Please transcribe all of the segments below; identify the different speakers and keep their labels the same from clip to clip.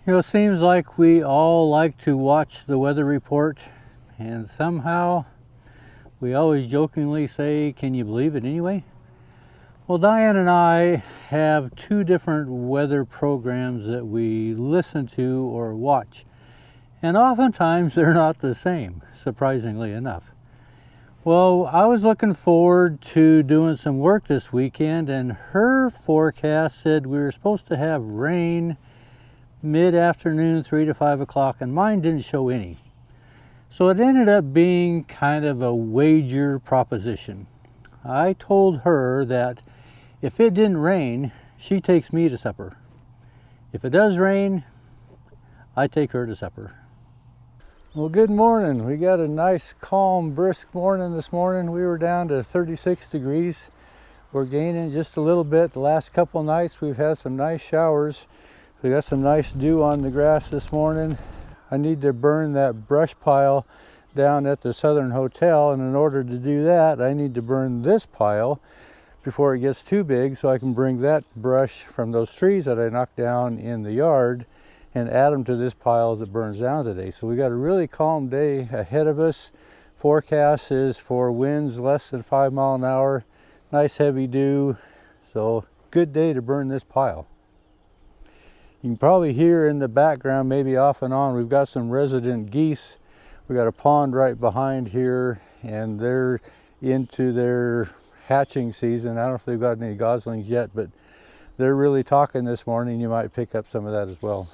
Speaker 1: You know, it seems like we all like to watch the weather report, and somehow we always jokingly say, "Can you believe it anyway?" Well, Diane and I have two different weather programs that we listen to or watch, and oftentimes they're not the same, surprisingly enough. Well, I was looking forward to doing some work this weekend, and her forecast said we were supposed to have rain mid-afternoon, 3 to 5 o'clock, and mine didn't show any. So it ended up being kind of a wager proposition. I told her that if it didn't rain, she takes me to supper. If it does rain, I take her to supper. Well, good morning. We got a nice, calm, brisk morning this morning. We were down to 36 degrees. We're gaining just a little bit. The last couple of nights we've had some nice showers. We got some nice dew on the grass this morning. I need to burn that brush pile down at the Southern Hotel, and in order to do that, I need to burn this pile before it gets too big so I can bring that brush from those trees that I knocked down in the yard and add them to this pile as it burns down today. So we got a really calm day ahead of us. Forecast is for winds less than 5 miles an hour, nice heavy dew, so good day to burn this pile. You can probably hear in the background, maybe off and on, we've got some resident geese. We got a pond right behind here, and they're into their hatching season. I don't know if they've got any goslings yet, but they're really talking this morning. You might pick up some of that as well.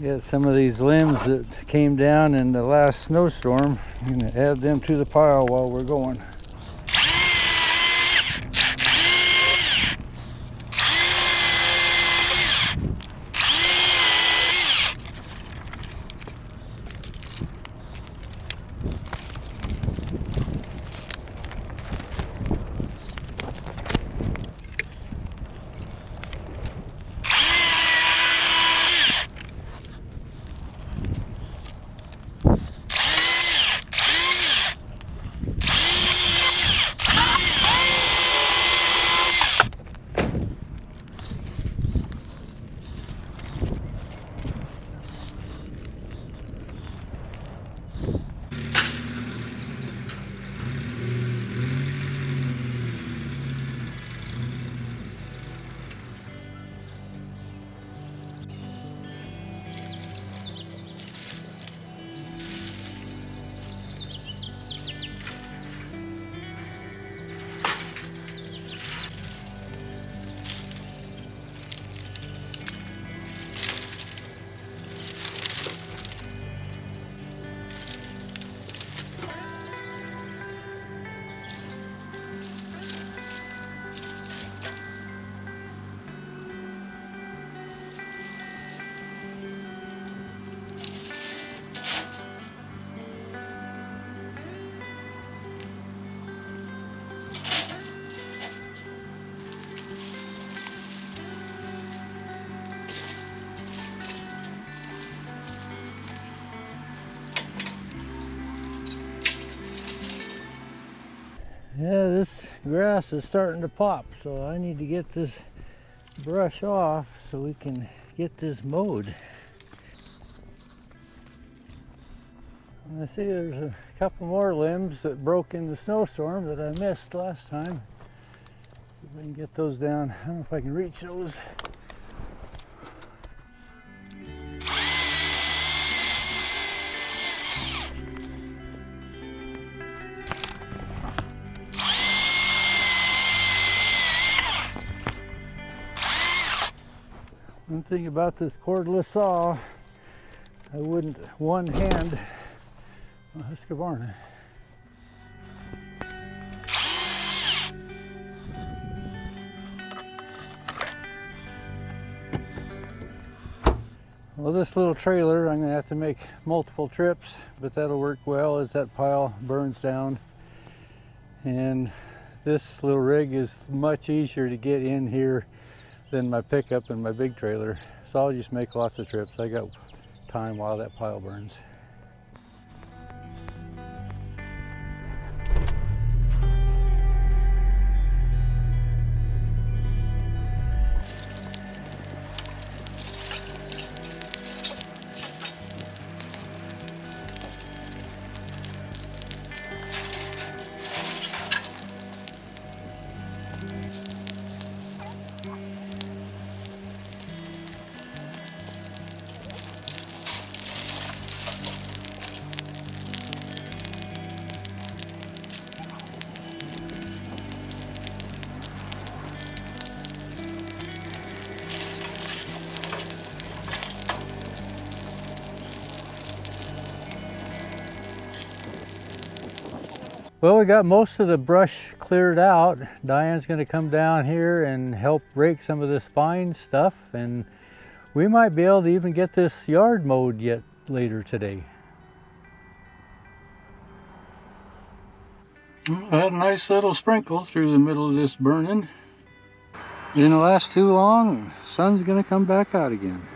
Speaker 1: Got some of these limbs that came down in the last snowstorm. I'm going to add them to the pile while we're going. Yeah, this grass is starting to pop, so I need to get this brush off so we can get this mowed. And I see there's a couple more limbs that broke in the snowstorm that I missed last time. if I can get those down. I don't know if I can reach those. One thing about this cordless saw, I wouldn't one hand Husqvarna. Well, this little trailer, I'm going to have to make multiple trips, but that'll work well as that pile burns down. And this little rig is much easier to get in here than my pickup and my big trailer. So I'll just make lots of trips. I got time while that pile burns. Well, we got most of the brush cleared out. Diane's going to come down here and help rake some of this fine stuff, and we might be able to even get this yard mowed yet later today. I had a nice little sprinkle through the middle of this burning. Didn't last too long. The sun's going to come back out again.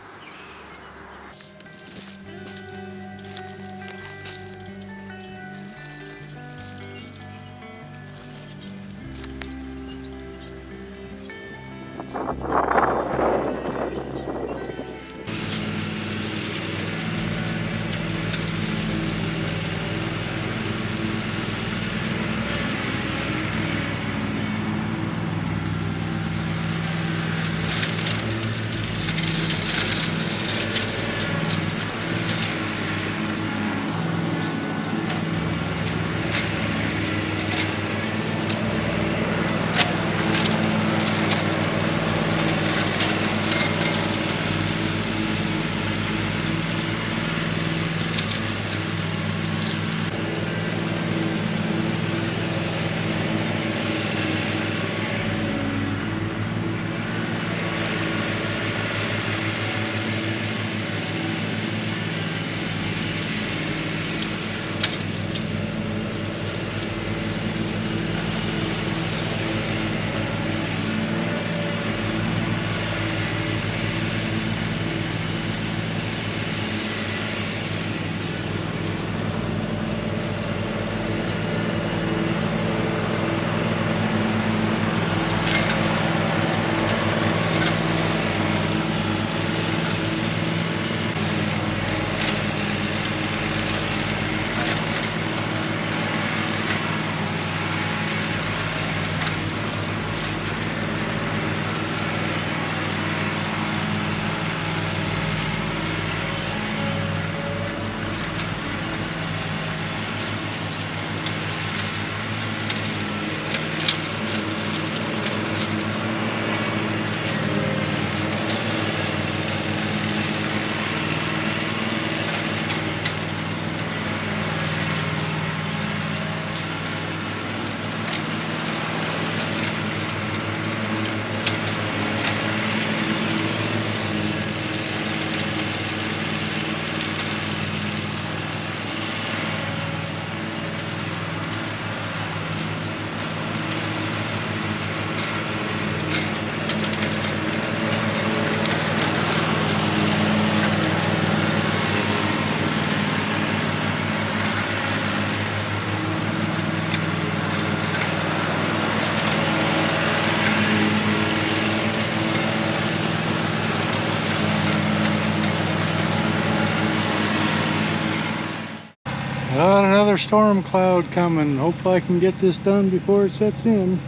Speaker 1: Got another storm cloud coming. Hopefully I can get this done before it sets in.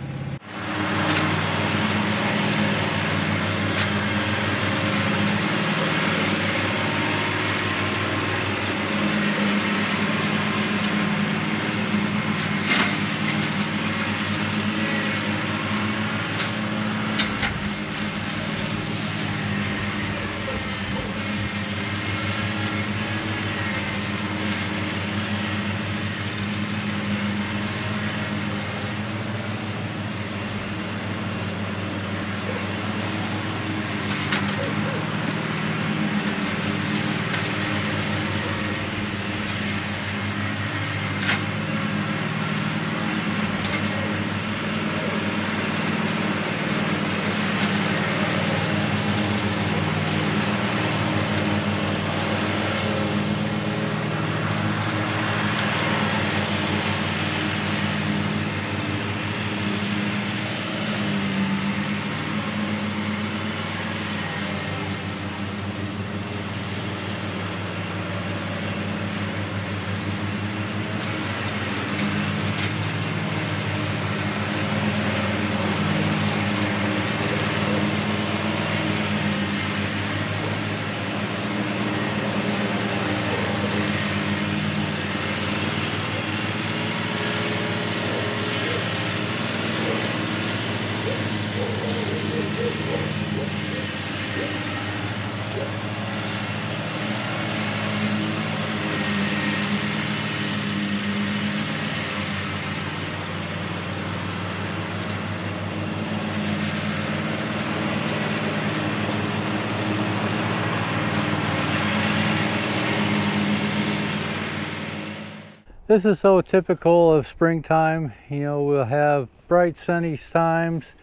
Speaker 1: This is so typical of springtime. You know, we'll have bright sunny times,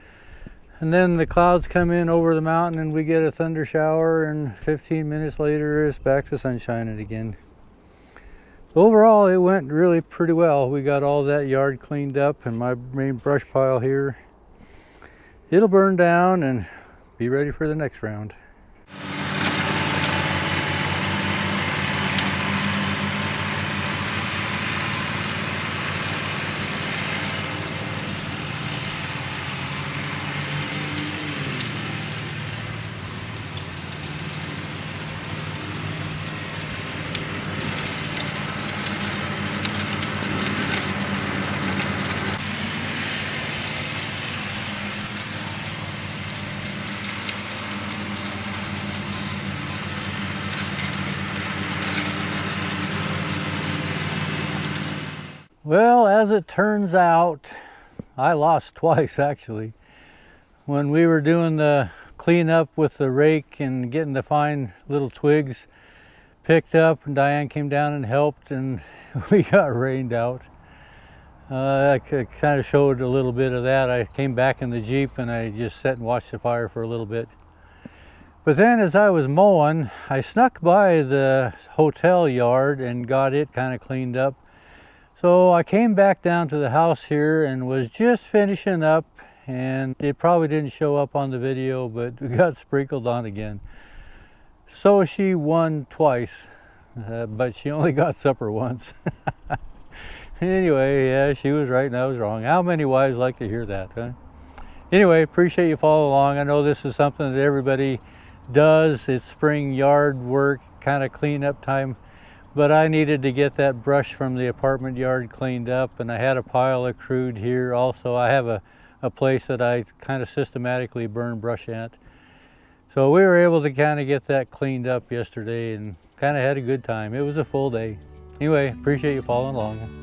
Speaker 1: and then the clouds come in over the mountain and we get a thunder shower, and 15 minutes later it's back to sunshining again. Overall, it went really pretty well. We got all that yard cleaned up and my main brush pile here. It'll burn down and be ready for the next round. Well, as it turns out, I lost twice actually. When we were doing the cleanup with the rake and getting the fine little twigs picked up, and Diane came down and helped, and we got rained out. I kind of showed a little bit of that. I came back in the Jeep and I just sat and watched the fire for a little bit. But then as I was mowing, I snuck by the hotel yard and got it kind of cleaned up. So I came back down to the house here and was just finishing up, and it probably didn't show up on the video, but we got sprinkled on again. So she won twice, but she only got supper once. Anyway, yeah, she was right and I was wrong. How many wives like to hear that, huh? Anyway, appreciate you following along. I know this is something that everybody does. It's spring yard work, kind of cleanup time. But I needed to get that brush from the apartment yard cleaned up, and I had a pile of crude here. Also, I have a place that I kind of systematically burn brush at. So we were able to kind of get that cleaned up yesterday and kind of had a good time. It was a full day. Anyway, appreciate you following along.